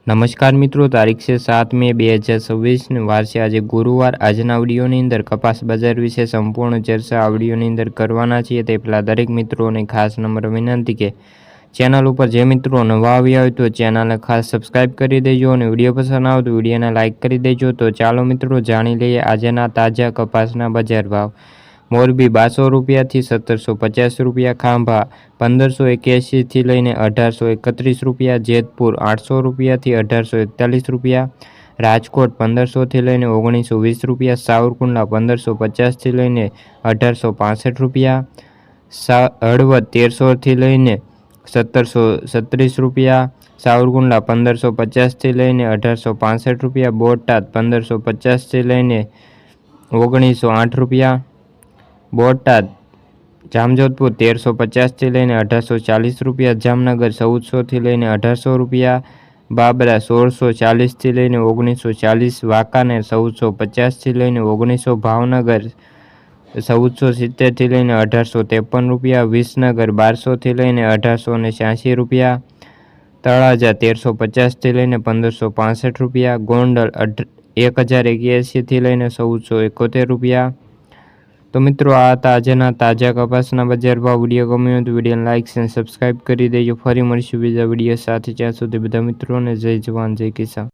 નમસ્કાર મિત્રો, તારીખ છે 7 મે 2026 ને વાર છે આજે ગુરુવાર। આજના વિડીયોની અંદર કપાસ બજાર વિશે સંપૂર્ણ ચર્ચા આ વિડીયોની અંદર કરવાના છીએ। તે પહેલાં દરેક મિત્રોને ખાસ નમ્ર વિનંતી કે ચેનલ ઉપર જે મિત્રો નવા આવ્યા હોય તો ચેનલને ખાસ સબસ્ક્રાઈબ કરી દેજો અને વિડીયો પસંદ આવે તો વિડીયોને લાઇક કરી દેજો। તો ચાલો મિત્રો જાણી લઈએ આજના તાજા કપાસના બજાર ભાવ। મોરબી 1200 રૂપિયાથી 1750 રૂપિયા, ખાંભા 1581 થી લઈને 1831 રૂપિયા, જેતપુર 800 રૂપિયાથી 1841 રૂપિયા, રાજકોટ 1500 થી લઈને 1920 રૂપિયા, સાવરકુંડલા 1550 થી લઈને 1865 રૂપિયા, હળવદ 1300 થી લઈને 1736 રૂપિયા, સાવરકુંડલા 1550 થી લઈને 1865 રૂપિયા, બોટાદ 1550 થી લઈને 1908 રૂપિયા, બોટાદ જામજોધપુર 1350 થી લઈને 1840 રૂપિયા, જામનગર 1400 થી લઈને 1800 રૂપિયા, બાબરા 1640 થી લઈને 1940, વાંકાનેર 1450 થી લઈને 1900, ભાવનગર 1470 થી લઈને 1853 રૂપિયા, વિસનગર 1200 થી લઈને 1886 રૂપિયા, તળાજા 1350 થી લઈને 1565 રૂપિયા, ગોંડલ 1081 થી લઈને 1471 રૂપિયા। તો મિત્રો આ હતા આજના તાજા કપાસના બજાર ભાવ। વિડીયો ગમ્યો તો વિડીયોને લાઇક અને સબસ્ક્રાઈબ કરી દેજો। ફરી મળીશું બીજા વિડીયો સાથે, ત્યાં સુધી બધા મિત્રોને જય જવાન જય કિસાન।